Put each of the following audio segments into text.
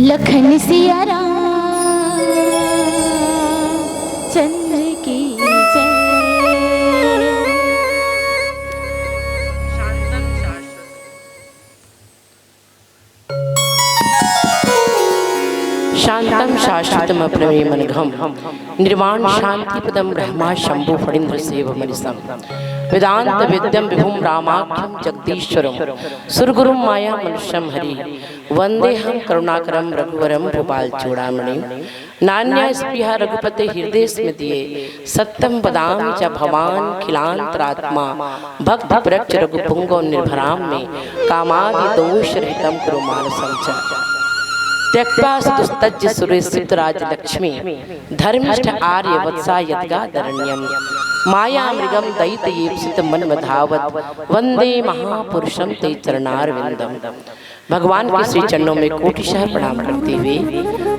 लखन सिया राम चंद्र की जय। शांतम शाश्वतम प्रमेयमनघम निर्वाण शांति पदम ब्रह्मा शंभु फणीन्द्र सेव मनिसम वेदांत विद्यम विभुम रामाख्यम जगदीश्वरम सुरगुरुम माया मनुष्यम हरि वंदे हम करुणाकरम रघुवरम भूपाल चूड़ामणि नान्या स्पृहा रघुपते हृदय स्मृतिये सत्यम पदाम च भवान खिलांतरात्मा भक्त प्रक्ष रघुपुंगो निर्भराम में कामादि दोष रहितम कुरु मानसं च त्यक्त्वा सुतुस्तज्य सुरेशुतराज लक्ष्मी धर्मिष्ठ आर्य वत्सा यद्गादरण्यम माया मृगम दैत्येप्सित मन्मधावत वंदे महापुरुषम ते चरणारविंदम। भगवान के श्री चरणों में कोटिशः प्रणाम करते हुए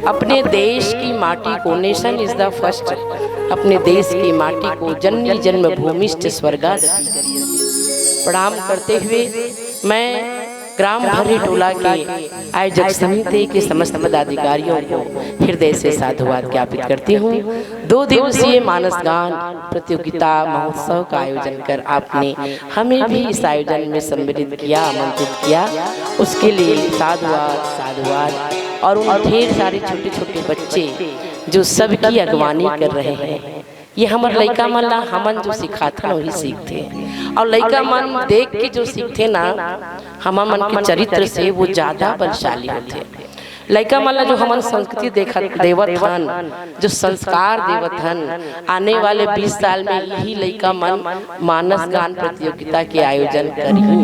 अपने देश की माटी को, नेशन इज द फर्स्ट, अपने देश की माटी को जननी जन्म भूमिष्ठ स्वर्गादपि करिए प्रणाम करते हुए मैं ग्राम भर्री टोला के आयोजक समिति के समस्त पदाधिकारियों को हृदय से साधुवाद ज्ञापित करती हूँ। 2 दिवसीय मानस गान प्रतियोगिता महोत्सव का आयोजन कर आपने हमें भी इस आयोजन में सम्मिलित किया, आमंत्रित किया, उसके लिए साधुवाद साधुवाद। और उन ढेर सारे छोटे छोटे बच्चे जो सबकी अगवानी कर रहे हैं, ये हमारे लड़का मन ला हमन जो सिखाते वही सीखते, और लड़का मन देख के जो सीखते ना हमार मन के चरित्र से वो ज्यादा बलशाली होते। लड़का मन ला जो हमन संस्कृति देखा देवत हन, जो संस्कार देवत हन, आने वाले 20 साल में यही लड़का मन मानस गान प्रतियोगिता के आयोजन करेंगे,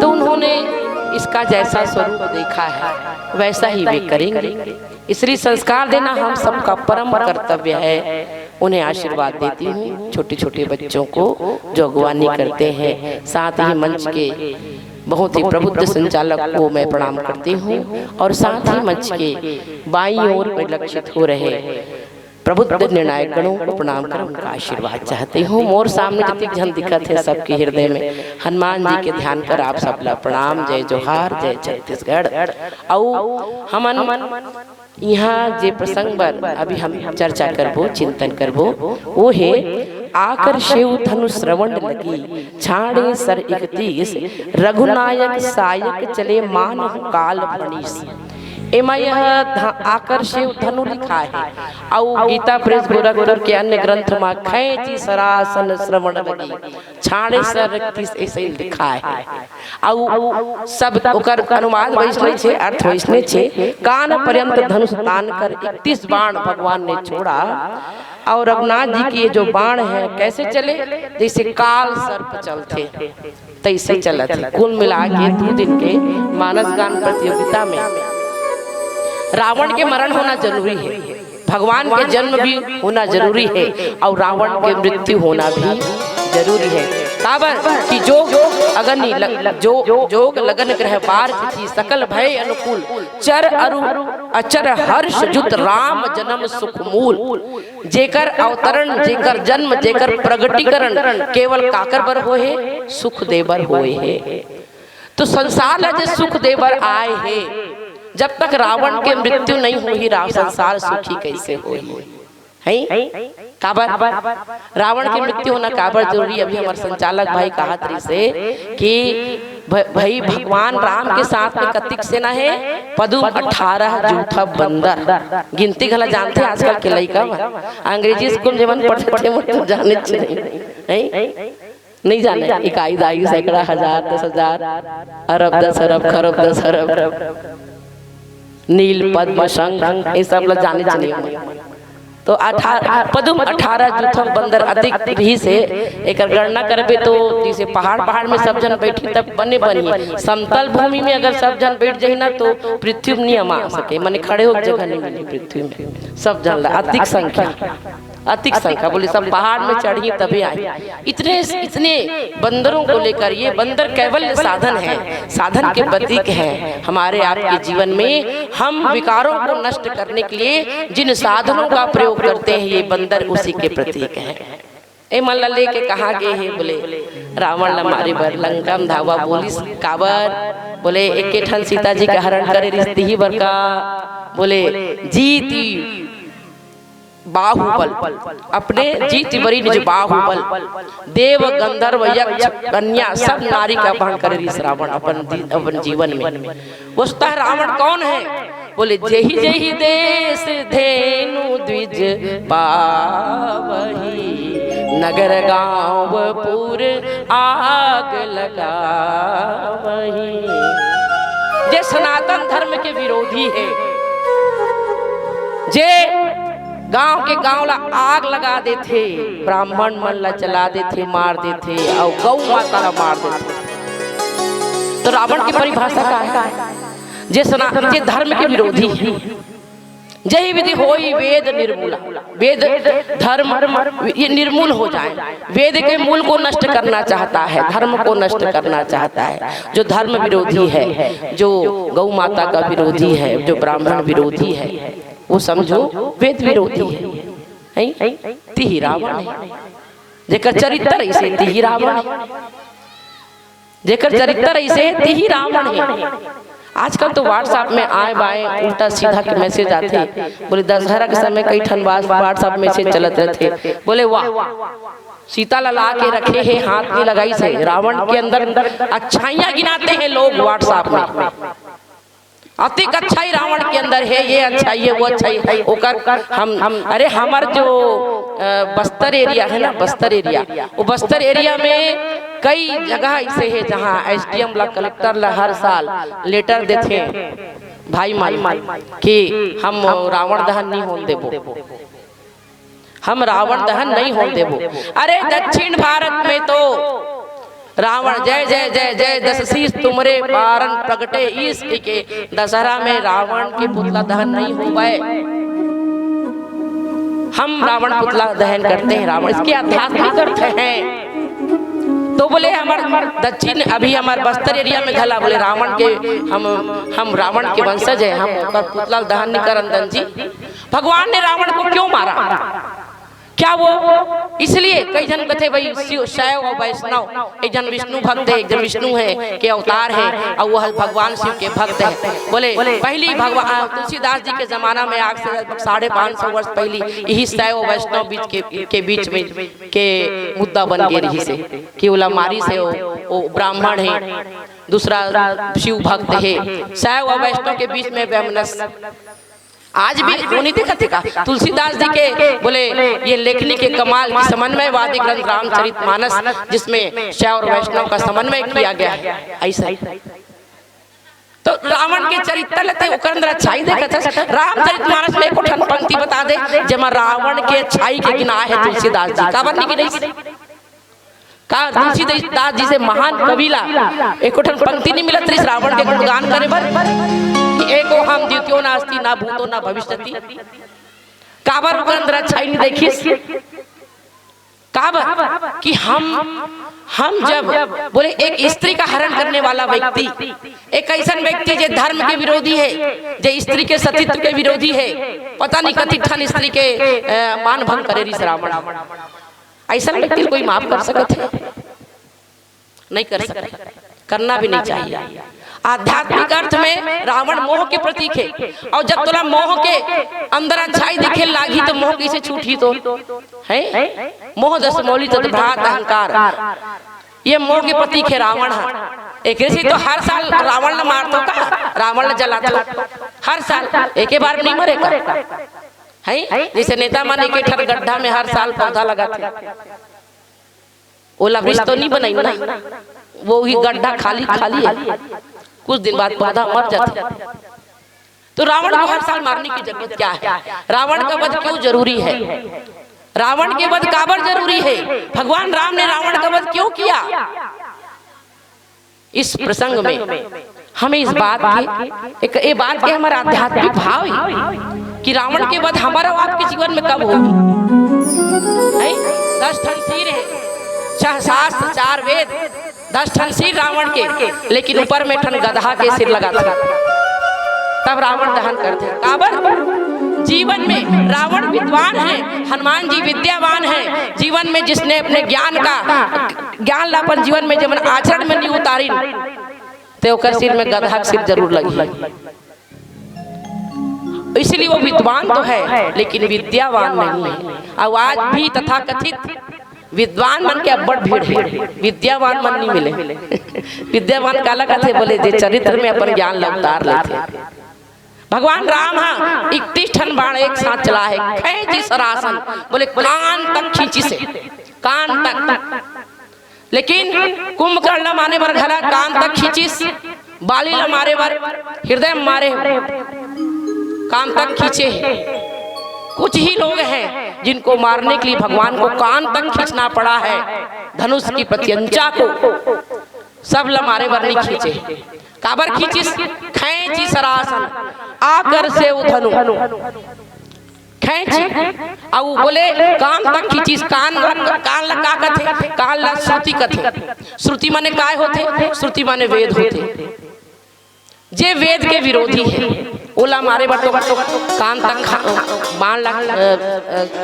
तो उन्होंने इसका जैसा स्वरूप देखा है वैसा ही वे करेंगे। इसलिए संस्कार देना हम सबका परम कर्तव्य है। उन्हें आशीर्वाद देती हूँ, छोटे छोटे बच्चों को जो अगवानी करते हैं। साथ ही मंच के बहुत ही प्रबुद्ध संचालक को मैं प्रणाम करती हूँ, और साथ ही मंच के बाईं ओर परिलक्षित हो रहे प्रबुद्ध निर्णायक गणों को प्रणाम कर उनका आशीर्वाद चाहती हूँ। मोर सामने जतिक जन दिखत है सबके हृदय में हनुमान जी के ध्यान कर आप सबला प्रणाम। जय जोहार, जय छत्तीसगढ़। औ हमन यहाँ जे प्रसंग पर अभी हम चर्चा करबो, चिंतन करबो, वो है आकर शिव धनु श्रवण लगी छाड़े सर 31 रघुनायक सायक चले मान काल फणीस। एमा यह आकर शिव धनु लिखा है, और गीता प्रेस गोरखपुर के अन्य ग्रंथ में खैची सरासन श्रवण लगी छाड़े सर 31 ऐसे लिखा है। और सब ओकर अनुवाद वैसने छे, अर्थ वैसने छे। कान पर्यंत धनुष तान कर 31 बाण भगवान ने छोड़ा, और रघुनाथ जी के जो बाण है कैसे चले, जैसे काल सर्प चलते तैसे चलत है। कुल मिला के 2 दिन के मानस गान प्रतियोगिता में रावण के मरण होना जरूरी है, भगवान के जन्म भी होना जरूरी है, और रावण के मृत्यु होना भी जरूरी है। काबर कि जोग अगनि जोग लगन ग्रह पार थी सकल भय अनुकूल चर अरु अचर हर्ष जुत राम जन्म सुख मूल। जेकर अवतरण, जेकर जन्म, जेकर प्रगटीकरण केवल काकर बर होए, सुख देवर होए है। तो संसार ला जे सुख देवर आए है, जब तक रावण के मृत्यु नहीं हुई संसार सुखी कैसे होई है? काबर रावण की मृत्यु होना काबर जरूरी? अभी हमारे संचालक भाई कहा तरी से कि भाई भगवान राम के साथ में कतिक सेना है, पदुम 18 जूठा बंदर। गिनती गला जानते आजकल के लड़का अंग्रेजी स्कूल जवन पढ़ते थे वो जाने नहीं जाने, इकाई दाई सैकड़ा हजार 10,000 अरब 10 अरब खरब 10 अरब नील पद्म शंख ये सब लोग जाने चाहिए। तो 18 पदुम 18 जूठम बंदर अधिक भी से एक गणना करबे तो जैसे पहाड़ में सब जन बैठी तब बने बनी, समतल भूमि में अगर सब जन बैठ जाए ना तो पृथ्वी में नहीं आ सके, माने खड़े हो जगह नहीं मिली पृथ्वी में सब जन अधिक संख्या बोले सब पहाड़ में चढ़ी तभी आई। इतने बंदरों को लेकर, ये बंदर केवल साधन है, साधन के प्रतीक हैं हमारे आपके जीवन में। हम विकारों को नष्ट करने के लिए जिन साधनों का प्रयोग करते हैं ये बंदर उसी के प्रतीक हैं। ए मन लेके कहा गए है, बोले रावण ला मारे बर लंका में धावा, बोली काबर? बोले एक ठन सीता जी का हरण करे रिश्ती ही बर का, बोले जीती बाहुबल अपने जीत बरी निज बाहुबल, देव गंधर्व यक्ष कन्या सब नारी का अपहरण करे रावण अपन जीवन में। वस्तुतः रावण कौन है? बोले जेहि जेहि देश धेनु द्विज पावही, नगर गांव पुर आग लगावही। जे सनातन धर्म के विरोधी है, जे गांव के गांव ला आग लगा देते, ब्राह्मण मन ला जला देते, मार देते और गौ माता ला मार देते। तो रावण की परिभाषा क्या है? जे सनातन जे धर्म के विरोधी है। जय विधि होई वेद निर्मूला, वेद धर्म ये निर्मूल हो जाए। वेद के मूल को नष्ट करना चाहता है, धर्म को नष्ट करना चाहता है। जो धर्म विरोधी है, जो गौ माता का विरोधी है, जो ब्राह्मण विरोधी है, वो समझो वेद विरोधी है। तिही रावण है, जेकर चरित्र ऐसे तिही रावण है, जेकर चरित्र ऐसे तिही रावण है। आजकल तो व्हाट्सएप में आए बाए उल्टा सीधा के मैसेज आते, बोले दशहरा के समय कई ठन व्हाट्सएप मैसेज चलत रहते, बोले वाह सीता ला के रखे है, हाथ में लगाई से। रावण के अंदर अच्छाइयां गिनाते हैं लोग व्हाट्सएप में, अतिक अच्छाई रावण के अंदर है, ये अच्छाई है, वो अच्छाई है। ओकर हम अरे हमार जो बस्तर एरिया है ना, बस्तर एरिया, वो बस्तर एरिया में कई जगह ऐसे है जहाँ एसडीएम ला कलेक्टर ला हर साल लेटर देते हैं भाई माई कि हम रावण दहन नहीं होने देबो, हम रावण दहन नहीं होने देबो। अरे दक्षिण भारत में तो रावण जय जय जय जय दस शीस तुमरे पारन प्रगटे इश्क के, दशहरा में रावण के पुतला दहन नहीं हुआ। हम रावण पुतला दहन करते हैं, रावण इसके आध्यात्मिक अर्थ हैं। तो बोले हमार दक्षिण अभी हमारे बस्तर एरिया में घला, बोले रावण के हम रावण के वंशज हैं, हम पुतला दहन नहीं करन जी। भगवान ने रावण को क्यों मारा? क्या वो इसलिए कई जन कहते भाई शैव और वैष्णव, एक जन विष्णु भक्त है, एक जन विष्णु है के अवतार है और वह भगवान शिव के भक्त है। बोले पहली भगवान तुलसीदास जी के जमाना में आज से 550 वर्ष पहले यही शैव वैष्णव के बीच में के मुद्दा बन गए रही से कि उला मारी से वो ब्राह्मण है, दूसरा शिव भक्त है, शैव और वैष्णव के बीच में वैमनस्य। आज भी उन्हीं देखते का तुलसीदास जी के बोले ये लेखनी के कमाल की समन्वयवादी ग्रंथ रामचरितमानस, जिसमें शैव और वैष्णव का समन्वय किया गया है। ऐसा तो रावण के चरित्र लेते ओकर अंदर अच्छाई देखते। रामचरितमानस में एक ठन पंक्ति बता दे जमा रावण के अच्छाई के गिना है तुलसीदास जी का बनी की नहीं का तुलसीदास जी से महान कविला एक ठन पंक्ति नहीं मिलत रही रावण के गुणगान करे बर। एको हम द्वितीयो नास्ति ना भूतो ना भविष्यति, काबर ओकर अंदर अच्छाई नहीं देखिस? काबर कि हम जब बोले एक स्त्री का हरण करने वाला व्यक्ति, एक ऐसा व्यक्ति जो धर्म के विरोधी है, जो स्त्री के सतीत्व के विरोधी है, पता नहीं कति ठन स्त्री के मान भंग करे रिस रावण, ऐसा व्यक्ति कोई माफ कर सकते नहीं कर सकते। करना भी नहीं चाहिए। आध्यात्मिक अर्थ में रावण मोह के प्रतीक है, और जब तोला मोह के अंदर अच्छाई दिखे लागी तो मोह कैसे छूटी तो है। मोह दस मौली तद भ्रात अहंकार, ये मोह के प्रतीक है रावण है। एक से तो हर साल रावण ने मारतो का, रावण ने जलातो हर साल, एक ही बार नहीं मरेगा है। जैसे नेता मान एक ठर गड्ढा में हर साल पौधा लगाते, ओला वृक्ष तो नहीं बनाई ना, वो ही गड्ढा खाली खाली है, कुछ दिन बाद पौधा मर जाता। तो रावण को हर साल मारने की जरूरत क्या है? रावण का वध क्यों जरूरी है? रावण के वध काबर जरूरी है? भगवान राम ने रावण का वध क्यों किया? इस प्रसंग में हमें इस बात की ये बात के हमारा आध्यात्मिक भाव है कि रावण के वध हमारा आपके जीवन में कब होगी? 10 ठन सिर है, 6 शास्त्र 4 वेद, 10 ठन सिर रावण के, लेकिन ऊपर में ठन गधा के सिर लगा था, तब रावण दहन करते। काबर? जीवन में रावण विद्वान है, हनुमान जी विद्यावान है। जीवन में जिसने अपने ज्ञान लापन जीवन में जब आचरण में नहीं उतारी तो ओकर सिर में गधा के सिर जरूर लगी। इसलिए वो विद्वान तो है लेकिन विद्यावान नहीं है। और आज भी तथाकथित विद्वान मन के अब्बड़ भीड़ है, विद्यावान मन नहीं मिले। विद्यावान काला कथे बोले जे चरित्र में अपन ज्ञान उतार लेते। भगवान राम हाँ 31 ठन बाण एक साथ चला है, खींची सरासन, बोले कान तक खींची से, कान तक। लेकिन कुंभकर्ण माने बर घला कान तक खींचिस, बाली ल मारे बर हृदय मारे कान तक खींचे। कुछ ही लोग हैं जिनको मारने के लिए भगवान को कान तक खींचना पड़ा है, धनुष की प्रत्यंचा को सब ल मारे बर नहीं खींचे। काबर खींचिस? खींची सरासन, आकर से वो धनु खींची, और बोले कान तक खींचिस। कान लगा कथे, कान ला श्रुति कथे। श्रुति माने काय होते? श्रुति माने वेद होते। जे वेद के विरोधी है ओला मारे बटो कान तक बाण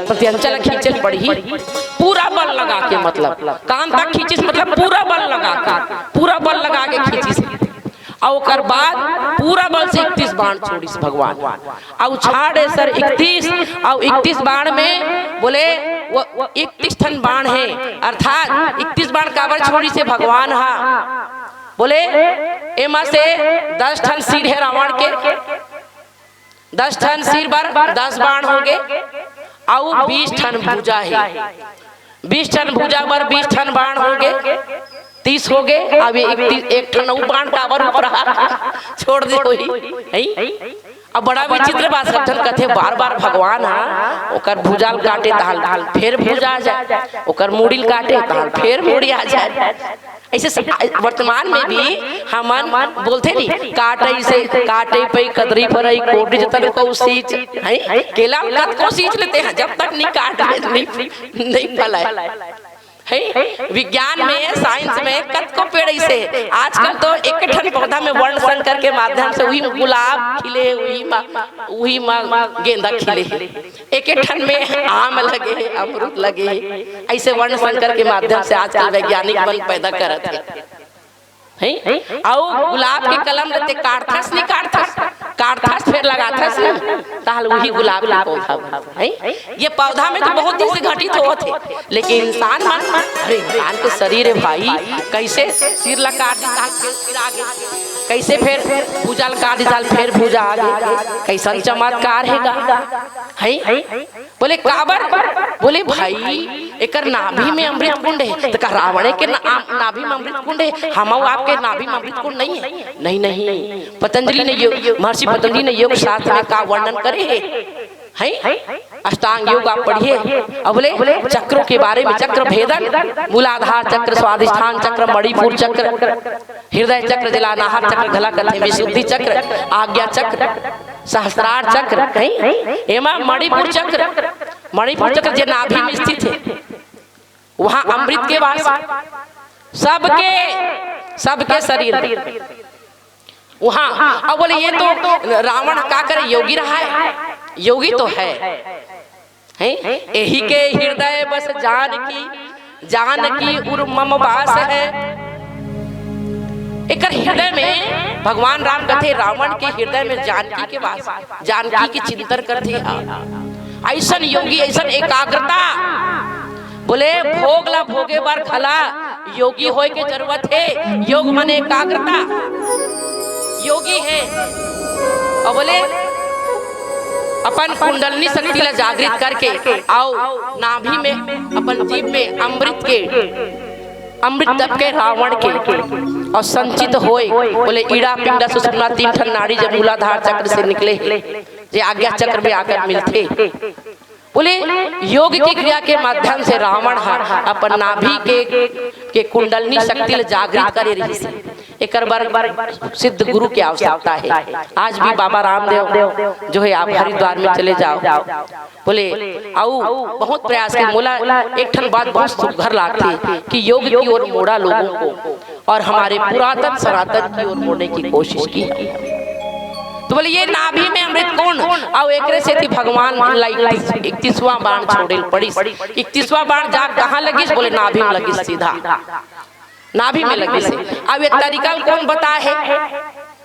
प्रत्यंचल खींचल पड़ी, पूरा बल लगा के, मतलब कान तक खींचिस मतलब पूरा बल लगा के, पूरा बल लगा के खींचिस। और बाद पूरा बल से 31 बाण छोड़िस भगवान, और छाड़े सर 31, और 31 बाण में बोले वो 31 ठन बाण है, अर्थात 31 बाण काबर छोड़ी से भगवान हा बोले एमा से 10 ठन सिर है रावण के, 10 ठन सिर पर 10 बाण हो गए, और 20 ठन भुजा है, 20 ठन भुजा पर 20 ठन बाण हो गए, 30 हो गए। अब एक ठन बाण काबर ऊपर छोड़ दे कोई। अब बड़ा विचित्र बात सब कथे, बार बार भगवान ओकर भुजाल काटे ताल फिर भुजा आ जाए, ओकर मुड़िल काटे ताल फिर मुड़ी आ जाए। ऐसे वर्तमान में भी हमन बोलते नहीं काटे से काटे पे कदरी पर आई कोटी जतन को सींच है, केला कद को सींच लेते हैं जब तक नहीं काट नहीं फलाए है। विज्ञान में साइंस में कद को पेड़ से आजकल तो एक ठन पौधा में वर्ण संकर के माध्यम से वही गुलाब खिले, वही गेंदा खिले, एक ठन में आम लगे, अमरूद लगे, ऐसे वर्ण संकर के माध्यम से आजकल वैज्ञानिक बल पैदा करते हैं। और गुलाब के कलम लेते काटथस नहीं काटथस फिर लगाथस ताल वही गुलाब का पौधा है। ये पौधा में तो बहुत दिन से घटित होते, लेकिन इंसान अरे इंसान के शरीर है भाई, कैसे सिर लगा फिर आगे, कैसे फिर भुजा काट डाल फिर भुजा आगे, कैसा चमत्कार है। बोले काबर? बोले भाई एकर नाभि में अमृत कुंड है, तो रावण के नाभि में अमृत कुंड है, हम आपके नाभि में अमृत कुंड नहीं है? नहीं, पतंजलि ने महर्षि पतंजलि ने योग शास्त्र में का वर्णन करे है। अष्टांग योग आप पढ़िए। अब बोले चक्रों के बारे में, चक्र भेदन, मूलाधार चक्र, स्वादिष्ठान चक्र, मणिपुर चक्र, हृदय चक्र, जलानाहार चक्र, गला कथे, विशुद्धि चक्र, आज्ञा चक्र, सहस्त्रार चक्र, एमा मणिपुर चक्र जो नाभि में स्थित है, वहां अमृत के वास सबके शरीर वहां। अब बोले ये तो रावण का करे, योगी रहा है, योगी तो है यही के हृदय बस जान की उर्मम वास है। एक हृदय में भगवान राम कथे रावण के हृदय में जानकी के वास, जानकी के चिंतन करते ऐसन योगी, ऐसन एकाग्रता। बोले भोग ला भोगे बार खला, योगी होए के जरूरत है। योग माने एकाग्रता, योगी है। और बोले अपन कुंडलनी शक्ति ला जागृत करके आओ नाभि में अपन जीभ में अमृत तप के रावण के और संचित होए। बोले ईड़ा पिंडा सुषुम्ना तीन ठन नाड़ी जब मूलाधार चक्र से निकले जे आज्ञा चक्र में आकर मिलते। बोले योग की क्रिया के माध्यम से रावण अपन नाभि के कुंडलनी शक्ति ले जागृत करे रही। एक बार सिद्ध गुरु की आवश्यकता है। आज भी बाबा रामदेव जो है आप हरिद्वार में चले जाओ, बोले आओ बहुत प्रयास के मोला एक ठन बात बहुत सुघर लागती कि योग की ओर मोड़ा लोगों को और हमारे पुरातन सनातन की ओर मोड़ने की कोशिश की। तो बोले ये नाभि में अमृत कुंड और एकरे से थी भगवान 31वां बाण छोड़े पड़ी। 31वां बाण जा कहाँ लगी? बोले नाभि में लगी, सीधा नाभि में लगी से। अब ये तरीका कौन बता है?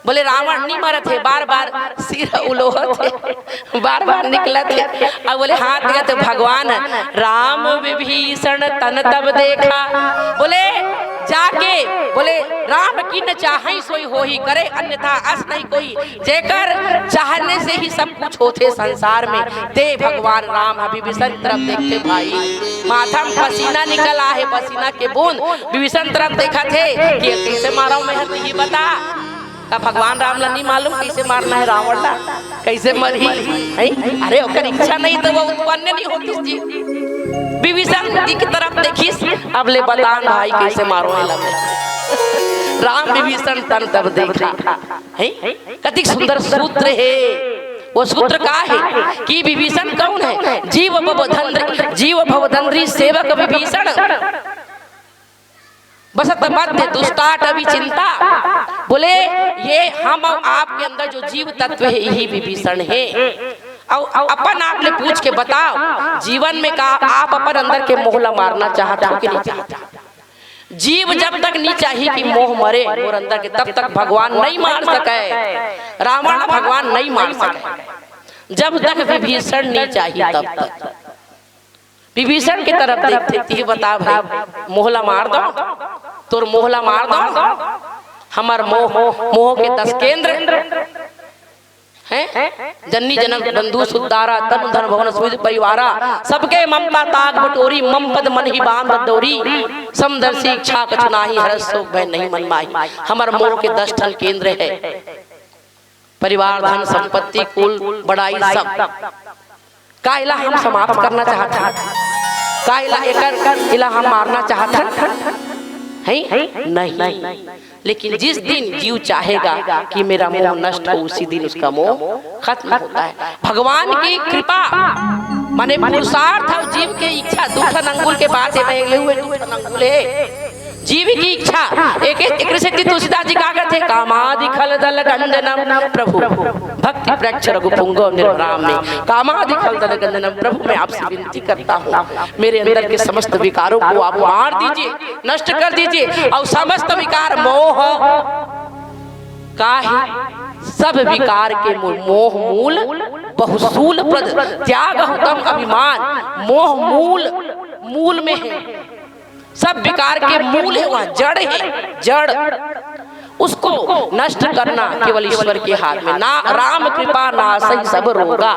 बोले रावण नहीं मरत है, बार बार सिर उलोहत है, बार बार निकलत है। अब बोले हाथ दिया तो भगवान राम विभीषण तन तब देखा। बोले जाके बोले राम की न चाहे सोई हो ही करे, अन्यथा अस नहीं कोई। जेकर चाहने से ही सब कुछ होते संसार में। ते भगवान राम विभीषण तरफ देखते भाई, माथा में पसीना निकला है, पसीना के बूंद विभीषण तरफ देखा थे कि कैसे मारा मैं ही बता। भगवान राम ला नहीं मालूम कैसे मारना है रावण ला, कैसे मरी है? अरे ओकर इच्छा नहीं तो वो उत्पन्न नहीं होती जी। विभीषण की तरफ देखिस, अब ले बतान भाई कैसे मारो राम विभीषण तन तब देखा है। कति सुंदर सूत्र है। वो सूत्र का है कि विभीषण कौन है? जीव भवधंद्री सेवक विभीषण बसत मध्य दुष्टाट अभी चिंता। बोले ये हम और आपके अंदर जो जीव तत्व है यही विभीषण है। और अपन आपने पूछ के बताओ जीवन में का आप अपन अंदर के मोह ला मारना चाहते हो कि नहीं चाहते? जीव जब तक नहीं चाहिए कि मोह मरे और अंदर के, तब तक भगवान नहीं मार सके। रावण भगवान नहीं मार सके जब तक विभीषण नहीं चाहिए तब तक। विभीषण की तरफ देखते थी, बता भाई मोहला मार दो, तोर मोहला मार दो। हमार मोह के 10 केंद्र हैं, जननी जनक बंधु सुदारा तन धन भवन सुध परिवारा, सबके ममता ताक बटोरी, मम पद मन ही बांध डोरी, समदर्शी इच्छा कछु नाही, हरस शोक भय नहीं मन माही। हमार मोह के 10 ठन केंद्र है, परिवार धन संपत्ति कुल बड़ाई सब। काइला हम समाप्त करना चाहता, काइला एकर इला हम मारना चाहता है नहीं। लेकिन जिस दिन जीव चाहेगा कि मेरा मोह नष्ट हो, उसी दिन उसका मोह खत्म होता है। भगवान की कृपा माने पुरुषार्थ और जीव के इच्छा। 2 ठन अंगुल के बाद अंगुल है जीव की इच्छा। एक से तुलसीदास जी का कहते कामादि खल दल गंजनम प्रभु भक्ति प्रेक्ष रघुपुंगो निर्राम में। कामादि खल दल गंजनम प्रभु, मैं आपसे विनती करता हूँ मेरे अंदर के समस्त विकारों को आप मार दीजिए, नष्ट कर दीजिए। और समस्त विकार मोह का है, सब विकार के मोह मूल बहुसूल प्रद त्याग तम अभिमान। मोह मूल में है, सब विकार के मूल है, वह जड़ है, जड़। उसको नष्ट करना केवल ईश्वर के हाथ में। ना राम कृपा नासई सब रोगा।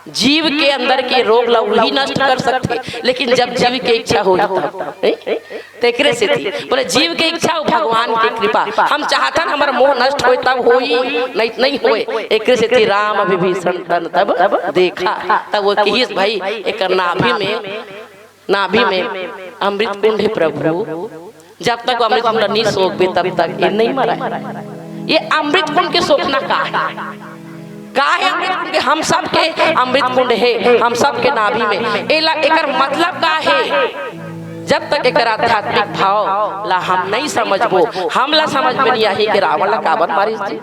जीव के अंदर के रोग ला वही नष्ट कर सकते, लेकिन जब जीव की इच्छा हो तेकरे से थी। बोले जीव की इच्छा हो भगवान की कृपा। हम चाहता हमारा मोह नष्ट हो तब हो ही नहीं होए। एक से थी राम विभीषण तन तब देखा। तब वो कही भाई एक नाभि में अमृत कुंड है प्रभु। जब तक अमृत कुंड नहीं सोखबे तब तक ये नहीं मरा। ये अमृत कुंड के सोखना का है अमृत कुंड? हम सब के अमृत कुंड है, हम सब के नाभि में। एकर मतलब का है? जब तक एक आध्यात्मिक भाव ला हम नहीं समझबो, हम ला समझ में नहीं आई कि रावण ला काबर मारिस जी।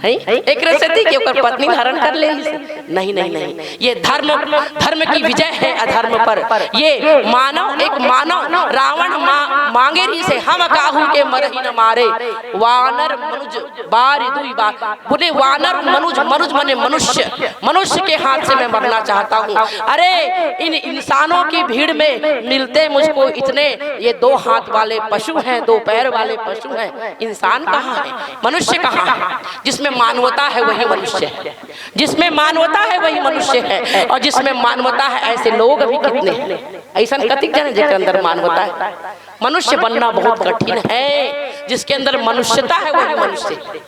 है एक रसती के ऊपर पत्नी धारण कर ले। नहीं नहीं नहीं, ये धर्म की विजय है अधर्म पर। ये मानव एक मानव रावण मांगे री से हम काहू के मरही न मारे, वानर मनुज बार दुई बार। बोले वानर मनुज, मनुज माने मनुष्य, मनुष्य के हाथ से मैं मरना चाहता हूँ। अरे इन इंसानों की भीड़ में मिलते मुझको इतने ये दो हाथ वाले पशु हैं, दो पैर वाले पशु हैं, इंसान कहाँ है, मनुष्य कहाँ है? जिसमें मानवता है वही मनुष्य है, जिसमें मानवता है वही मनुष्य है। और जिसमें मानवता है ऐसे लोग अभी कितने हैं? ऐसा कतिक जन जिसके अंदर मानवता है। मनुष्य बनना बहुत कठिन है, जिसके अंदर मनुष्यता है वही मनुष्य।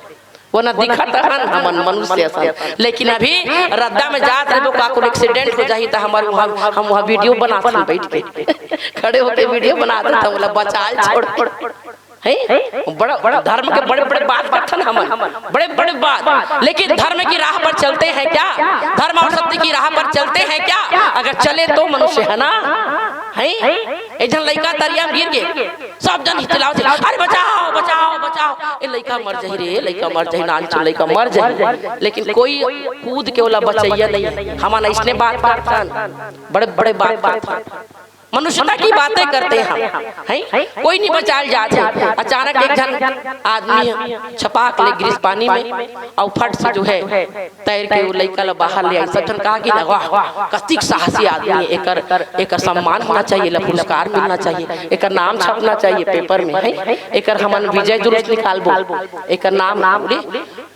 वो न दिखता है हमन मनुष्य असल, लेकिन अभी रद्दा में जात रहे का एक्सीडेंट हो जाही तो हमारे हम वहाँ वीडियो बनाते हैं, बैठ के खड़े होके वीडियो बनाते थे, बोला बचाल छोड़ है। बड़ा बड़ा धर्म के बड़े बड़े बात करते हैं हम, बड़े बड़े बात, लेकिन धर्म की राह पर चलते हैं क्या? धर्म और सत्य की राह पर चलते हैं क्या? अगर चले तो मनुष्य है ना, है एक जन लड़का दरिया में गिर गए, सब जन चिल्लाओ चिल्लाओ, अरे बचाओ बचाओ बचाओ, ये लड़का मर जाए रे, लड़का मर जाए, नानचो लड़का मर जाए, लेकिन कोई कूद के वाला बचैया नहीं। हमारा इसने बात करता, बड़े बड़े बात करता, मनुष्यता की बातें करते हैं, कोई नहीं बचाल जाते। अचानक एक जन आदमी छपाक ले गिरिस पानी में और फट से जो है तैर के वो लड़का बाहर ले आई। सब जन कहा कि वाह वाह कतिक साहसी आदमी है, एकर सम्मान होना चाहिए, पुरस्कार मिलना चाहिए, एकर नाम छपना चाहिए पेपर में, है एकर हमन विजय जुलूस निकालबो, एकर नाम बोले।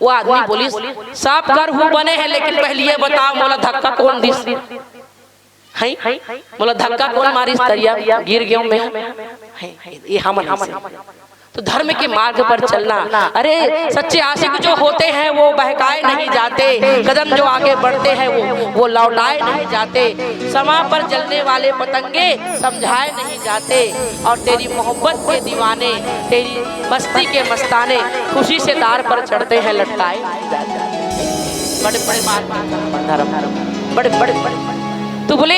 वो आदमी बोली सब कर हु बने हैं, लेकिन पहले ये बताओ मोला धक्का कौन दिस है, बोला धक्का कौन मारी, दरिया गिर गया मैं, ये हम। तो धर्म के मार्ग पर चलना, अरे सच्चे आशिक जो होते हैं वो बहकाए नहीं जाते, कदम जो आगे बढ़ते हैं वो लौटाए नहीं जाते, समा पर जलने वाले पतंगे समझाए नहीं जाते, और तेरी मोहब्बत के दीवाने, तेरी मस्ती के मस्ताने खुशी से दार पर चढ़ते हैं, लटकाए नहीं जाते। बड़े बड़े बात, बड़े बड़े। तो बोले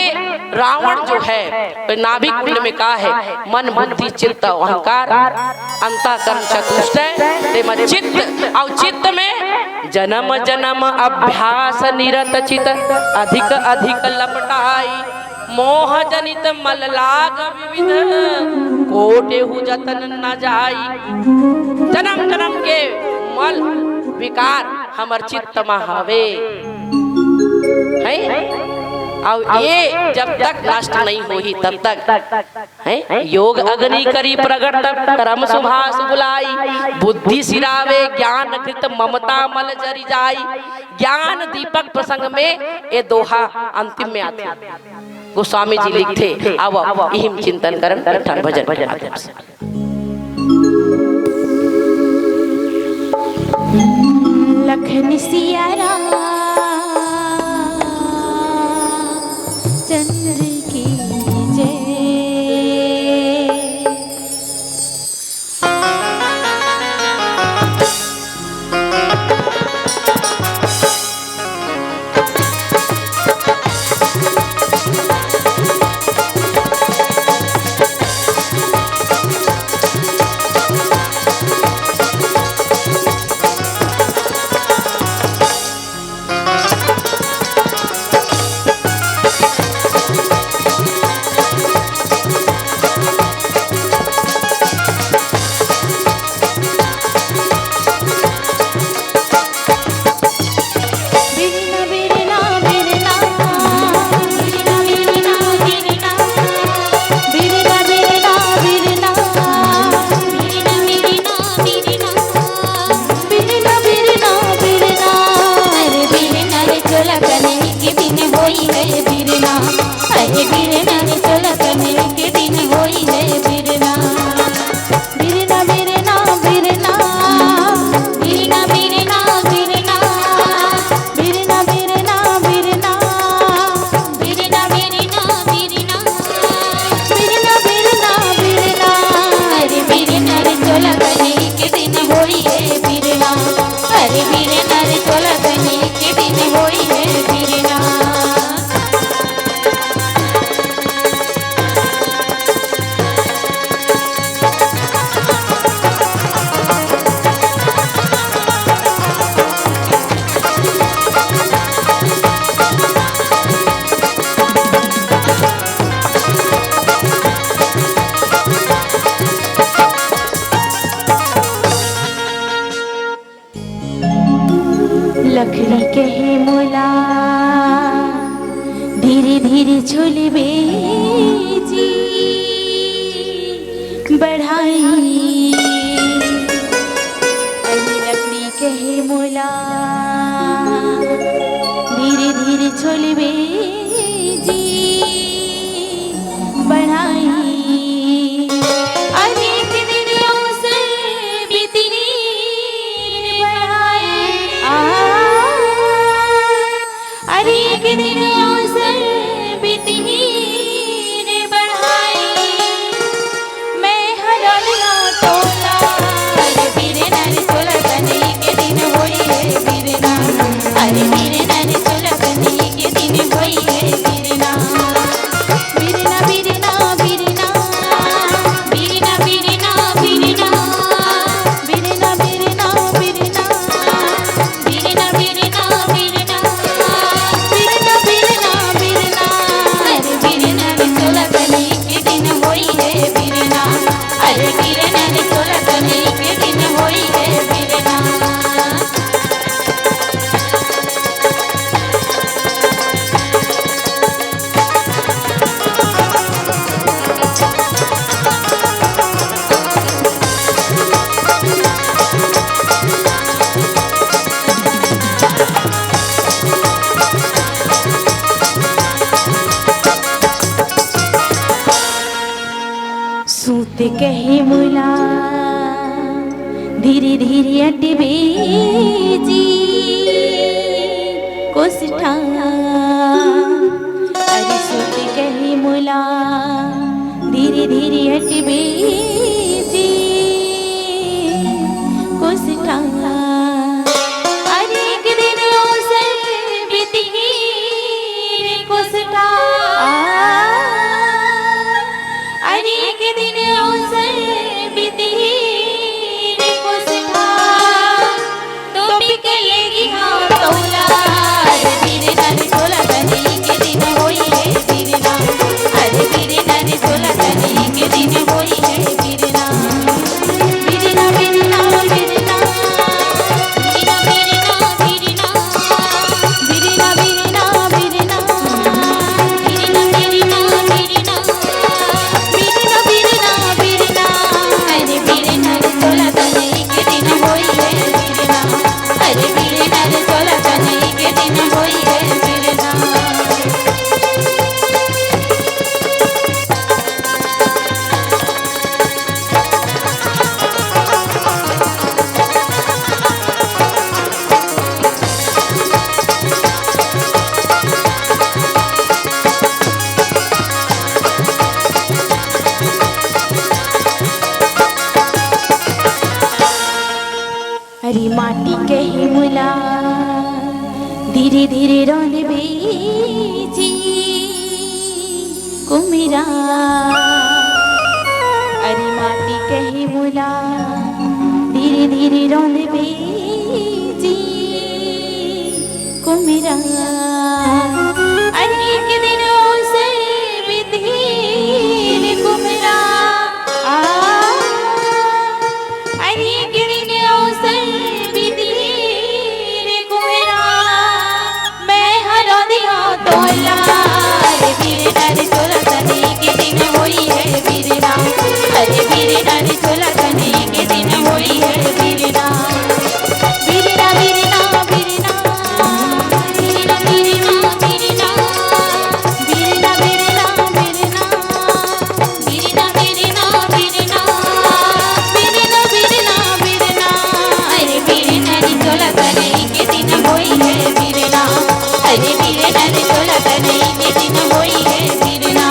रावण जो है नाभिक कुंड में कहा है, मन बुद्धि चित्त अहंकार अंतःकरण चतुष्टय चित्त, और चित्त में जन्म जन्म अभ्यास निरत चित अधिक अधिक लपटाई, मोह जनित मल लाग विविध कोटे हु जतन न जाई। जन्म जन्म के मल विकार हमर चित्त में हवे है, और ये जब तक नष्ट नहीं होगी तब तक है। योग अग्नि करी प्रगट कर्म सुभाष बुलाई, बुद्धि सिरावे ज्ञान कृत ममता मल जरी जाई। ज्ञान दीपक प्रसंग में ये दोहा अंतिम में आते हैं। गोस्वामी जी लिखते अब इहिम चिंतन करन ठन भजन के माध्यम से। लखन सिया राम चंद्र की जय। लकड़ी कहे मोला धीरे धीरे झुलबे जी बढ़ाई। अरे लकड़ी कहे मोला धीरे धीरे झुलबे जी बढ़ाई। सूत कहे मोला धीरे धीरे अटबे जी कोसठा। अरे सूत कहे मोला धीरे धीरे अटबे जी कोसठा। अरे एक दिन अवसर बीती कोसठा। अरे एक दिन अवसर बीती कोसठा तो बिकलेगी हाँ तौला। धीरे नारे तोला तनी के दिन होई है बिरना। अरे धीरे नारे तोला तनी के दिन होई है बिरना। बिरना बिरना बिरना बिरना बिरना बिरना बिरना बिरना बिरना बिरना बिरना बिरना बिरना बिरना। अरे बिरना रे तोला तनी के दिन होई है बिरना। अरे बिरना रे तोला तनी के दिन होई है बिरना। अरे माटी कहे मुला धीरे धीरे रौन बेजी कुमेरा। अरे माटी कहे मुला धीरे धीरे रौन बेजी कुमेरा। अरे एक दिन से बिधीर कुमेरा। अरे एक दिन से तोला। अरे बिरना रे तोला तनी के दिन होई है बिरना। अरे बिरना रे तोला तनी के दिन होई है बिरना। बिरना बिरना बिरना बिरना बिरना बिरना बिरना बिरना बिरना बिरना बिरना बिरना बिरना बिरना बिरना। अरे बिरना रे तोला तनी के दिन होई है बिरना। अरे बिरना रे तोला तनी के दिन होई है बिरना।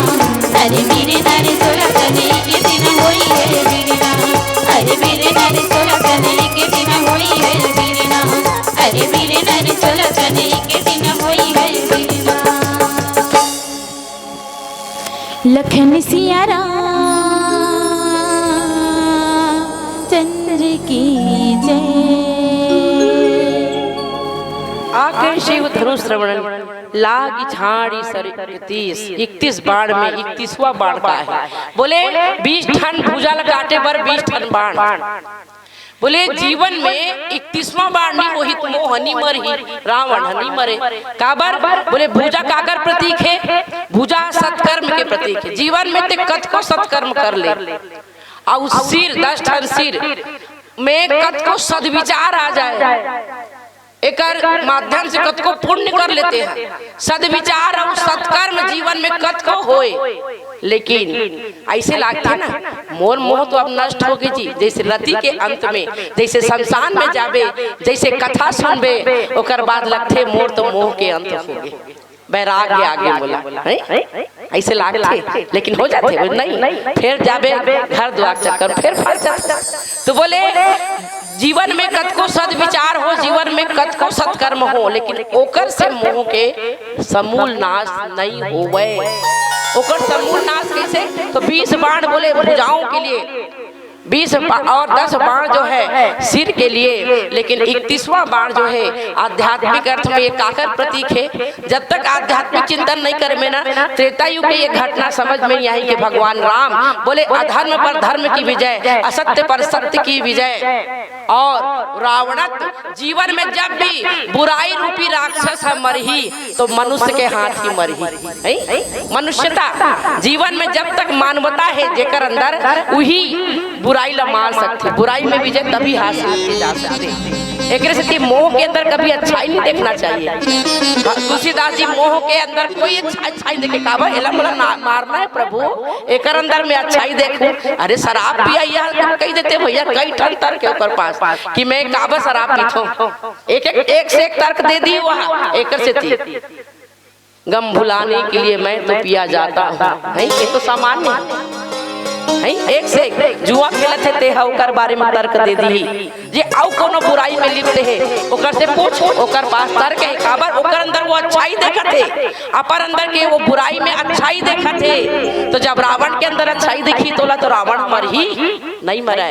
अरे बिरना रे तोला तनी के दिन होई है बिरना। अरे बिरना रे तोला तनी के दिन होई है बिरना। अरे बिरना रे तोला तनी के दिन होई है बिरना। लखन सिया राम चंद्र की जय। आकर शिव धनुष श्रवण लागी झाड़ी सर 31 बाण में 31वां बाण का है। बोले 20 टन भुजल काटे पर 20 टन बाण। बोले जीवन में 31वां बाण नहीं मोहित मोह मोह हनी मरही रावण हनी मरे। काबर बोले भुजा काकर प्रतीक है? भुजा सत्कर्म के प्रतीक है। जीवन में ते कत को सत्कर्म कर ले और सिर 10 ठन सिर में कत को सद्विचार आ जाए, एकर माध्यम से कत को पुण्य कर लेते हैं। सद्विचार और सत्कर्म जीवन में कत को होए। लेकिन ऐसे लागते ना मोर मोह तो अब नष्ट हो गई जी। जैसे रति के अंत में जैसे शमशान में जाबे, जैसे कथा सुनबे ओकर बाद लगते मोर तो मोह के अंत हो गए, बैराग्य आगे बोला ऐसे लागते। लेकिन हो जाते नहीं, फिर जाबे घर द्वार चक्कर फिर फल जाता। तो बोले जीवन में कत को सद्विचार हो, जीवन में कत को सत्कर्म हो, लेकिन ओकर से मोह के समूल नाश नहीं होवे। ओकर समूल नाश कैसे? तो 20 बाण बोले भुजाओं के लिए, 20 और 10 बाण जो है सिर के लिए, लेकिन 31वां बाण जो है आध्यात्मिक अर्थ में ये काकर प्रतीक है? जब तक आध्यात्मिक चिंतन नहीं करे ना, त्रेता युग की ये घटना समझ में नहीं आई कि भगवान राम बोले अधर्म पर धर्म की विजय, असत्य पर सत्य की विजय। और रावणत्व जीवन में जब भी बुराई रूपी राक्षस मरही तो मनुष्य के हाथ ही मरही। मनुष्यता जीवन में जब तक मानवता है जेकर अंदर वही बुराई ला मार सकते, बुराई में विजय तभी हासिल की जा सकती। एक से मोह के अंदर कभी अच्छाई नहीं देखना चाहिए। तुलसीदास जी मोह के अंदर कोई अच्छाई देखे काबा एला मोला मारना है प्रभु, एक अंदर में अच्छाई देखूं। अरे शराब पिया कही देते भैया कई ठन तर्क है ऊपर पास कि मैं काबा शराब पीता, एक से एक तर्क दे दी वहाँ एक से थी। गम भुलाने के लिए मैं तो पिया जाता हूँ, ये तो सामान्य है। एक से एक जुआ खेलत है ते ओकर बारे में तर्क दे दी जे आउ कोनो बुराई में लिप्त है ओकर से पूछ, ओकर पास तर्क है काबर ओकर अंदर वो अच्छाई देखत है, अपर अंदर के वो बुराई में अच्छाई देखत है। तो जब रावण के अंदर अच्छाई देखी तोला तो रावण मर ही नहीं मरा।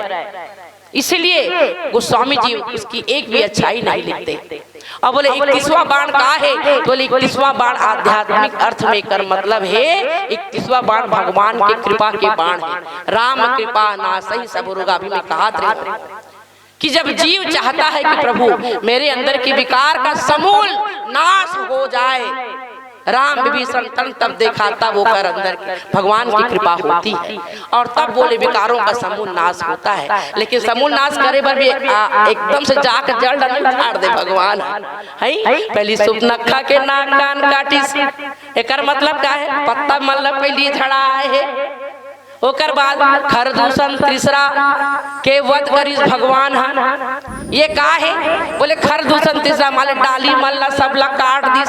इसलिए गोस्वामी जी उसकी एक भी अच्छाई नहीं लिखते। अब बोले 31वां बाण का है? तो बोले 31वां बाण आध्यात्मिक अर्थ में कर मतलब है 31वां बाण भगवान की कृपा के बाण है। राम कृपा नासई सब रोग। अभी मैं कहा था कि जब जीव चाहता है कि प्रभु मेरे अंदर के विकार का समूल नाश हो जाए, राम विभीषण तब देखा तब वो कर अंदर भगवान की कृपा होती है और तब बोले विकारों का समूल नाश होता है। लेकिन समूल नाश करे पर भी एकदम से जाकर जड़ नहीं उखाड़ दे भगवान है। पहली सुपनखा के नाक कान काटी, एकर मतलब का है? पत्ता मतलब पहली झड़ा है, ओकर बाद खरदूषण तीसरा के वध करी भगवान है। ये का है? बोले खरदूषण तीसरा माले डाली मल्ला सबला काट दी,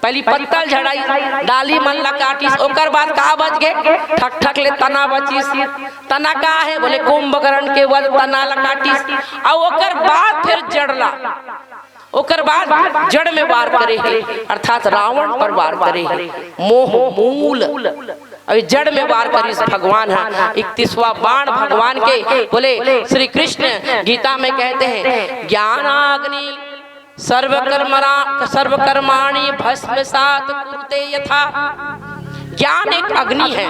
पहली पत्तल झड़ाई डाली मन ला काटी, ओकर बाद का बच गए ठक ठक ले तना बची। तना का है? बोले कुंभकर्ण के वध तना ला काटी और ओकर बाद फिर जड़ला, ओकर बाद जड़ में वार करे है अर्थात रावण पर वार करे है। मोह मूल और जड़ में वार करी भगवान है। 31वां बाण भगवान के बोले श्री कृष्ण गीता में कहते हैं ज्ञानाग्नि सर्वकर्माणि भस्मसात् कुरुते यथा। ज्ञान एक अग्नि है,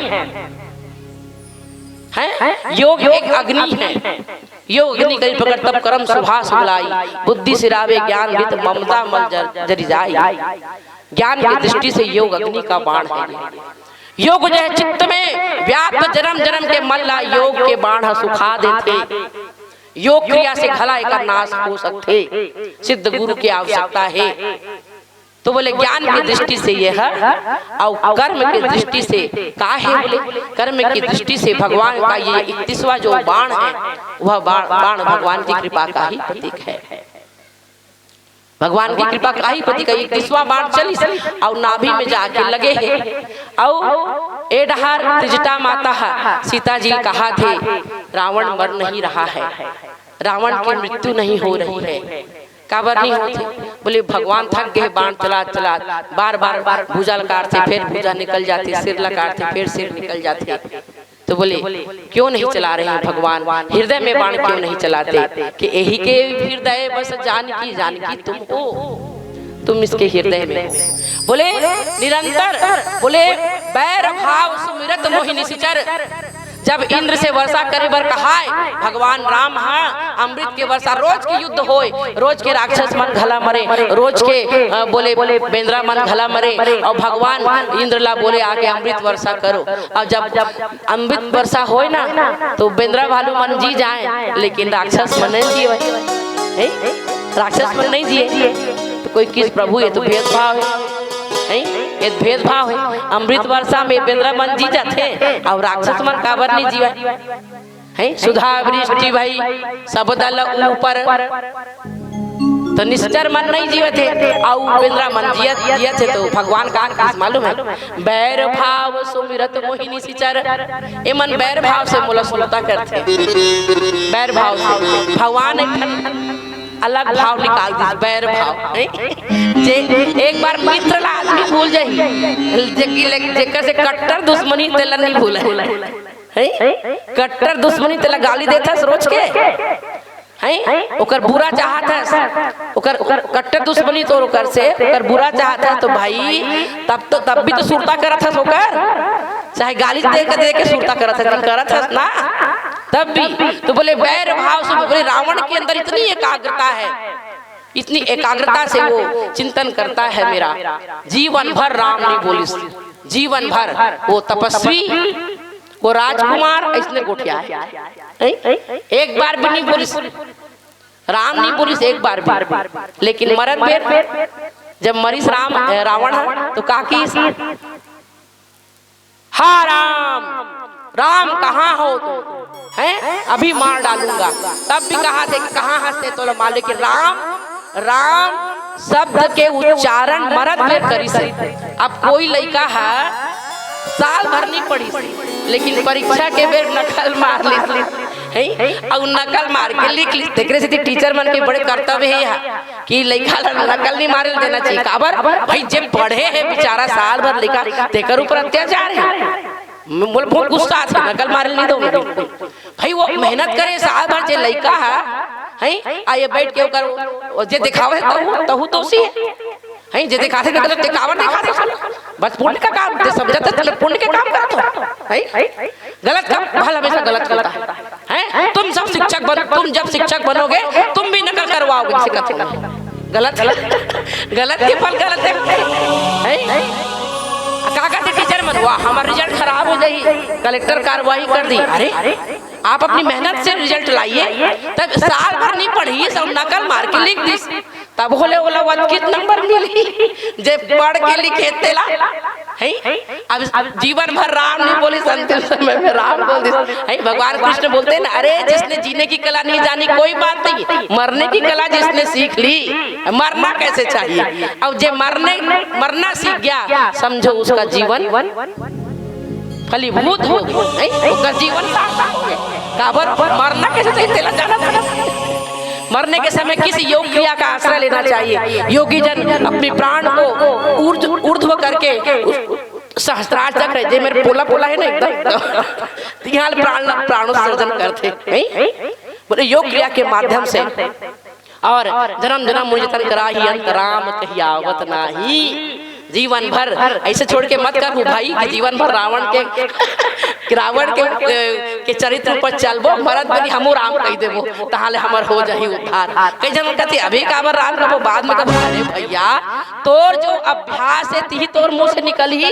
योग एक अग्नि है। योग अग्नि करी प्रकट तब कर्म सुभाष बुलाई, बुद्धि सिरावे ज्ञान वित ममता मल जरि जाई। ज्ञान की दृष्टि से योग अग्नि का बाण है। योग जो है चित्त में व्याप्त जन्म जन्म के मल्ला योग के बाण सुखा देते। योग क्रिया से घला का नाश हो सकते, सिद्ध गुरु की आवश्यकता है। तो बोले ज्ञान की दृष्टि से यह और कर्म की दृष्टि से का है? बोले कर्म की दृष्टि से भगवान का ये 31वां जो बाण है वह बाण भगवान की कृपा का ही प्रतीक है। भगवान की कृपा का ही प्रतीक है। 31वां बाण चली और नाभि में जाके लगे है और एडहार त्रिजटा माता सीता जी कहा थे रावण मर नहीं रहा है, रावण की मृत्यु नहीं हो रही है। काबर नहीं होती? बोले भगवान थक गए बाण चला चला, बार बार भुजा लकाटते फिर भुजा निकल जाती, सिर लकाटते फिर सिर निकल जाती। तो बोले क्यों नहीं चला रहे हैं भगवान? हृदय में बाण क्यों नहीं चलाते? कि यही के हृदय बस जानकी तुम हो, तुम इसके हृदय में हो। बोले निरंतर बोले बैर भाव सुमिरत मोहि निशिचर, जब इंद्र से वर्षा करे बर कहाय भगवान राम हाँ अमृत के वर्षा रोज के युद्ध होए, रोज के राक्षस मन घला मरे, रोज के बोले बेंद्रा मन घला मरे, और भगवान इंद्र ला बोले आके अमृत वर्षा करो। और जब अमृत वर्षा होए ना तो बेंद्रा भालू मन जी जाए, लेकिन राक्षस मन नहीं जिए, राक्षस मन नहीं जिए। तो कोई किस प्रभु ये तो भेदभाव है, ये भेदभाव है। अमृत वर्षा में बेंद्रा मन जी जाते और राक्षस मन काबर नहीं जीवा है। सुधा वृष्टि भाई सब दल ऊपर तो निश्चर मन नहीं जीवे थे और बेंद्रा मन जिया थे। तो भगवान का मालूम है, बैर भाव सुमिरत मोहिनी सिचर, ये मन बैर भाव से मोला सुलता करते, बैर भाव से भगवान अलग भाव निकाल दी, बैर भाव। जे एक बार मित्र ला आदमी भूल जाई, जेकर से कट्टर दुश्मनी तेला नहीं भूला है, कट्टर दुश्मनी तेला गाली देता रोज के हैं, ओकर बुरा चाहत है, ओकर कट्टर दुश्मनी तो ओकर से ओकर बुरा चाहत है। तो भाई तब भी तो सुरता करत है, ओकर चाहे गाली दे के सुरता करत है ना, तब भी तो बोले बैर भाव से। बोले रावण के अंदर इतनी एकाग्रता है, इतनी एकाग्रता से वो चिंतन करता है, मेरा जीवन भर राम नहीं बोलिस, जीवन भर वो तपस्वी, वो राजकुमार ऐसने गोठिया है, एक बार भी नहीं बोलिस, राम नहीं बोलिस एक बार भी। लेकिन मरद बेर जब मरीस रावण तो काकी हा राम कहाँ हो हैं, अभी मार डालूंगा। तब भी कहा थे कि कहाँ हंसते तो मार, लेकिन राम शब्द के उच्चारण मरद में करी से। अब कोई लड़का है साल भर नहीं पढ़ी, लेकिन परीक्षा के बेर नकल मार ली और नकल मार के लिख ली। देखने से टीचर मन के बड़े कर्तव्य है कि लड़का नकल नहीं मारे देना चाहिए। काबर भाई जब पढ़े है बेचारा साल भर लिखा, तेकर ऊपर अत्याचार है, बहुत गुस्सा आता है, नकल मारे नहीं दो भाई। वो मेहनत करे साल भर, जे लड़का है आइए बैठ के ओकर जे दिखावे तहु तो सी है, जे दिखाते तो गलत दिखावट दिखाते, बस पुण्य का काम ते समझते, चलो पुण्य के काम करते हो है, गलत काम भल हमेशा गलत करता है। तुम सब शिक्षक बनो, तुम जब शिक्षक बनोगे तुम भी नकल करवाओगे, शिक्षक गलत गलत के फल गलत है। काका के टीचर मन वाह हमारा रिजल्ट खराब हो जाई, कलेक्टर कार्रवाई कर दी। अरे आप अपनी मेहनत से रिजल्ट लाइए, तब साल भर नहीं पढ़ी सब नकल मार के लिख दी, तब बोले बोला कित नंबर मिली, जब पढ़ के लिखे तेला है। अब जीवन भर राम नहीं बोली, अंतिम समय में राम बोल दी है। भगवान कृष्ण बोलते हैं ना, अरे जिसने जीने की कला नहीं जानी कोई बात नहीं, मरने की कला जिसने सीख ली, मरना कैसे चाहिए। अब जे मरना सीख गया समझो उसका जीवन फलीभूत हो गया, उसका जीवन सार्थक हो गया। काबर मरना कैसे चाहिए तेला जाना था। मरने के समय किसी योग क्रिया का आश्रय लेना चाहिए। योगी जन अपने प्राण को ऊर्ध्व करके सहस्त्रार चक्र जे मेरे पोला है ना एकदम यहाँ प्राणोत्सर्जन करते बोले योग क्रिया के माध्यम से। और जन्म मुझे करा ही अंत राम कहियावत नाही। जीवन भर ऐसे छोड़ के मत कर भाई कि जीवन भर रावण के चरित्र पर चलबो, मरद बनी हमू राम कह देबो, ताले हमर हो जाही उद्धार। कई जन कहते अभी काबर राम कबो बाद में कबो। अरे भैया तोर जो अभ्यास है ती तोर मुंह से निकली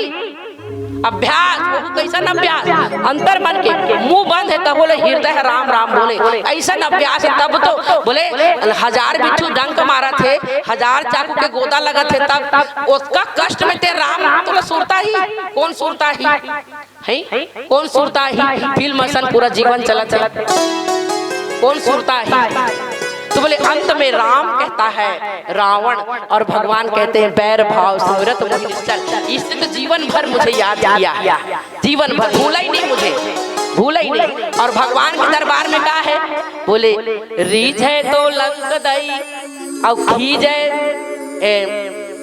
अभ्यास, वो कैसा अभ्यास अंतर मन के मुंह बंद है तब बोले हृदय है राम राम बोले, ऐसा अभ्यास है। तब तो बोले 1000 बिच्छू डंक मारा थे, 1000 चाकू के गोदा लगा थे, तब उसका कष्ट में ते राम तो सुरता ही कौन सुरता ही है, कौन सुरता ही फिल्म असन पूरा जीवन चला कौन सुरता ही। तो बोले अंत में राम कहता है रावण और भगवान कहते हैं बैर भाव सुमिरत मोहि निश्चल। इससे तो जीवन भर मुझे याद किया, जीवन भर भूला ही नहीं, मुझे भूला ही नहीं। और भगवान के दरबार में क्या है बोले रीझ है तो लंक दई और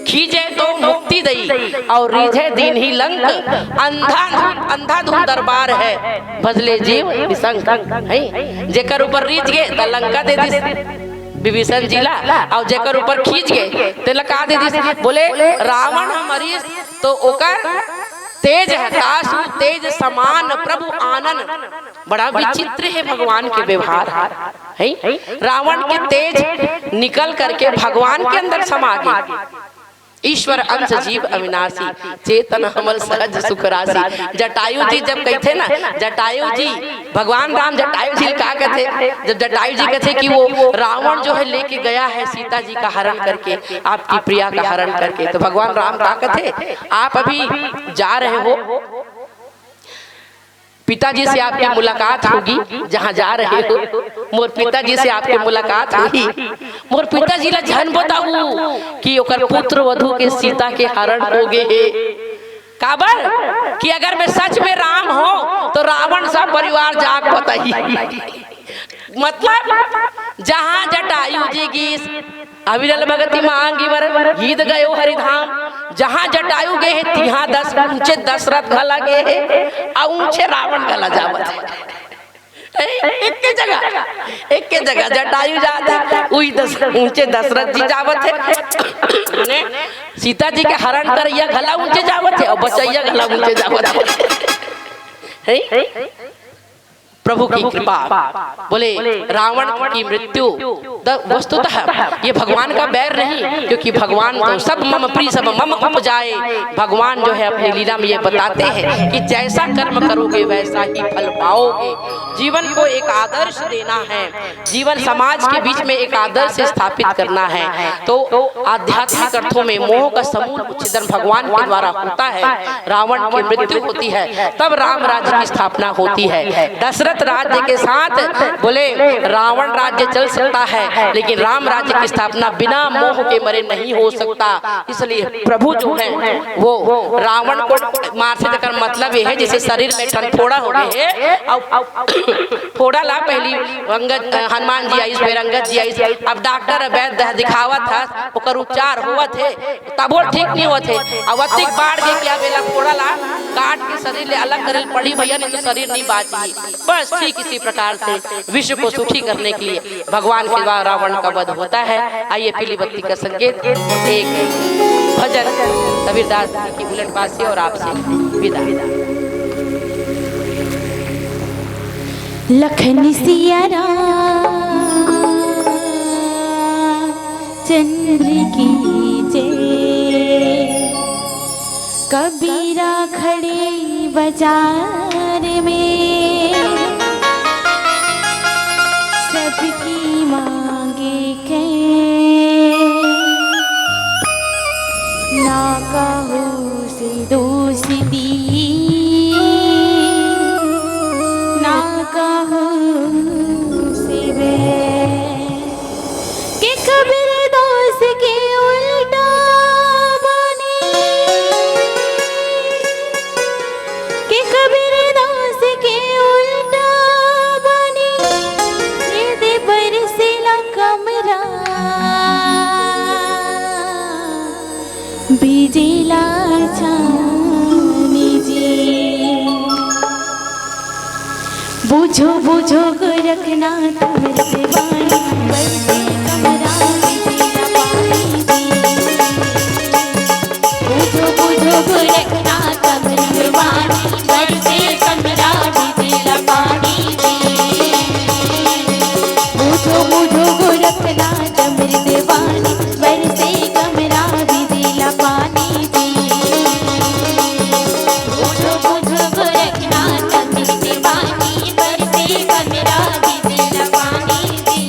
खींचे तो मुक्ति दई और रीझे दीन ही लंक। अंधाधुन दरबार है भजले जीव निसंक है। जेकर ऊपर रीझ गए तो लंका दे दी विभीषण जिला, और जेकर ऊपर खींच गए तो लगा दे दी। बोले रावण मरीज तो ओकर तेज है तासु तेज समान प्रभु आनन। बड़ा विचित्र है भगवान के व्यवहार है। रावण के तेज निकल करके भगवान के अंदर समा गए। ईश्वर अंश जीव अविनाशी चेतन हमल सहज सुख राशि। जटायु जी जब कहते ना, जटायु जी भगवान राम जटायु जी का कहते, जब जटायु जी कहते कि वो रावण जो है लेके गया है सीता जी का हरण करके, आपकी प्रिया का हरण करके, तो भगवान राम का कहते आप अभी जा रहे हो, पिताजी से आपकी मुलाकात होगी, जहाँ जा रहे हो मोर पिताजी से आपकी मुलाकात होगी। मोर पिताजी ला झन बताऊ कि ओकर पुत्र वधु के सीता के हरण हो गए। काबर कि अगर मैं सच में राम हो तो रावण सा परिवार जाग बताई। मतलब जहाँ जटायु जी गीस अविरल भगति मांगी वर गीत गयो हरिधाम। जहाँ जटायु गए है तिहा दस ऊंचे दशरथ घला गए है और ऊंचे रावण घला जावत है। एक के जगह जटायु जाता ऊंचे दशरथ जी जावत है। सीता जी के हरण कर यह घला ऊंचे जावत है और बचैया घला ऊंचे जावत है। प्रभु की कृपा। बोले रावण की मृत्यु वस्तुतः ये भगवान का बैर नहीं, क्योंकि भगवान तो सब मम प्रिय सब मम उपजाए। भगवान जो है अपनी लीला में ये बताते हैं कि जैसा कर्म करोगे वैसा ही फल पाओगे। जीवन को एक आदर्श देना है, जीवन समाज के बीच में एक आदर्श स्थापित करना है। तो आध्यात्मिक अर्थों में मोह का समूल उच्छेदन भगवान के द्वारा होता है। रावण की मृत्यु होती है, तब राम राज्य की स्थापना होती है। दशरथ राज्य के साथ बोले रावण राज्य चल सकता है, लेकिन राम राज्य की स्थापना बिना मोह के मरे नहीं हो सकता। इसलिए प्रभु जो है वो रावण को मार से देकर मतलब ये है जैसे शरीर में टनफोड़ा हो गए है और फोड़ा ला पहली अंगद हनुमान जी आई, फिर अंगद जी आई। अब डॉक्टर वैद्य दिखावा था, ओकर उपचार हुआ थे, तब वो ठीक नहीं हुआ थे। अब अतिक बाढ़ के क्या बेला फोड़ा ला काट के शरीर ले अलग करे पड़ी भैया, नहीं तो शरीर नहीं बाची। बस ठीक इसी प्रकार से विश्व को सुखी करने के लिए भगवान के द्वारा रावण का वध होता है। आइए पीली बत्ती का संकेत एक भजन कबीरदास जी की बुलेट बासी और आपसे विदा। लखन सिया चंद्र की जय। कबीरा खड़े बाजार में सबकी मांगे के ना कहो से दोस्ती ना कहो से वे के कबीर दोस्त के उल्टा बने के कबीर दोस्त के उल्टा बने दे बरसेला कमरा बिजला छानी जी। बुझो बुझो को रखना तुम्हारे दीवानी बरसे कमरा बिजला पानी जी। बुझो बुझो को रखना तुम्हारे दीवानी बरसे कमरा बिजला पानी जी। बुझो बुझो को रखना तुम्हारे दीवानी बरसे कमरा बिजला पानी जी। बुझो बुझो को रखना तुम्हारे दीवानी बरसे कमरा बिजला पानी जी।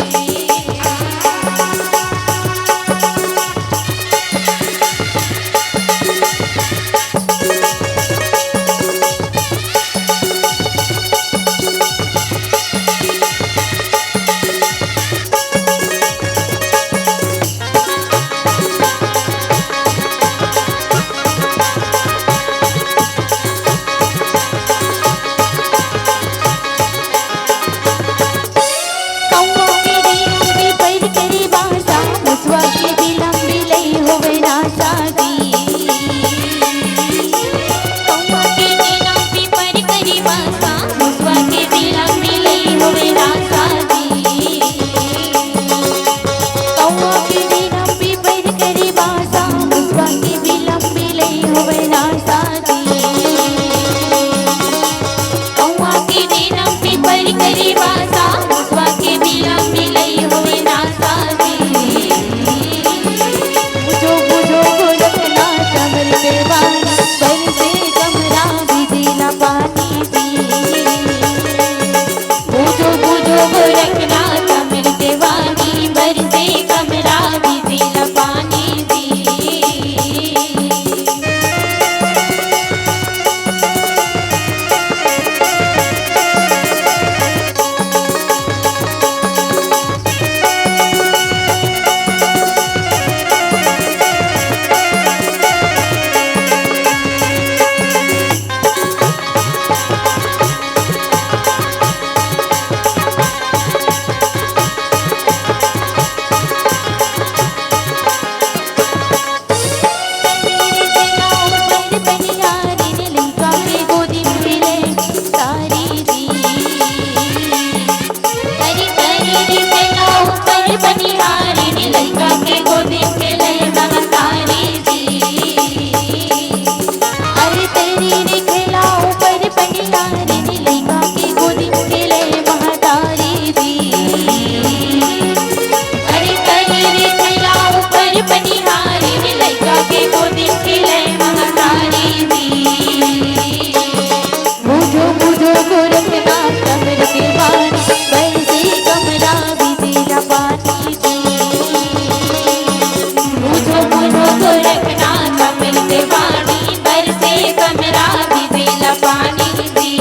दिला पानी दी।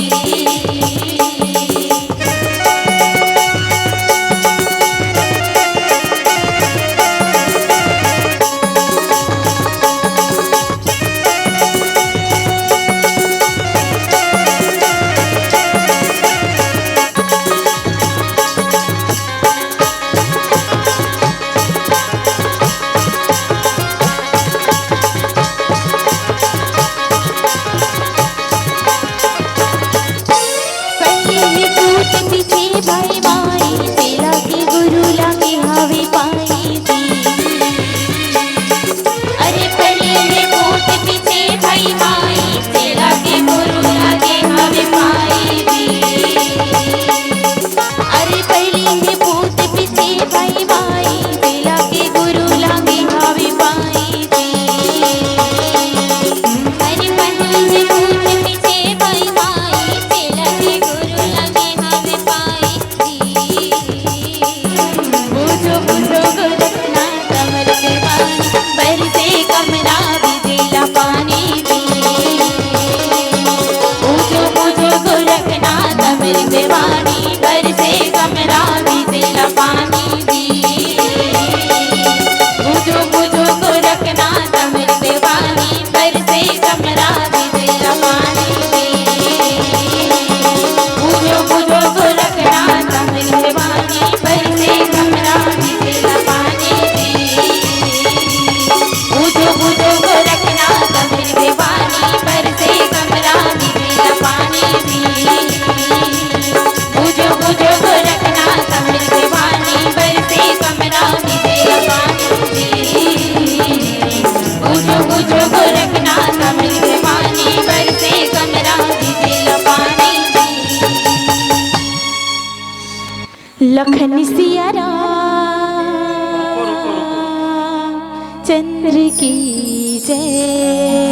पीछे भाई माई तेला के गुरु लागे हावे पाई दी। अरे पहले पूत पीछे भाई माई तेला के गुरु लागे हावे पाई दी। अरे पहले पूत पीछे भाई माई तेला के गुरु लागे हावे पाई दी। अरे पहले पूत पीछे भाई माई तेला के गुरु लागे हावे पाई दी। बुझो बुझो गोरखना कमर पे पानी बरसे कमरा भी दिला पानी दी। बुझो बुझो गोरखना कमर पे पानी बरसे कमरा भी दिला पानी दी। बुझो बुझो गोरखना कमर पे पानी बरसे कमरा भी दिला पानी दी। बुझो बुझो गोरखना कमर पे पानी बरसे कमरा भी दिला पानी दी। बुझो बुझो गोरखना कमर पे पानी बरसे कमरा भी दिला पानी दी। बुझो बुझो गोरखना कमर पे पानी बरसे कमरा भी दिला पानी दी। बुझो बुझो गोरखना कमर पे पानी बरसे कमरा भी दिला पानी दी। लखन सिया राम चंद्र की जय।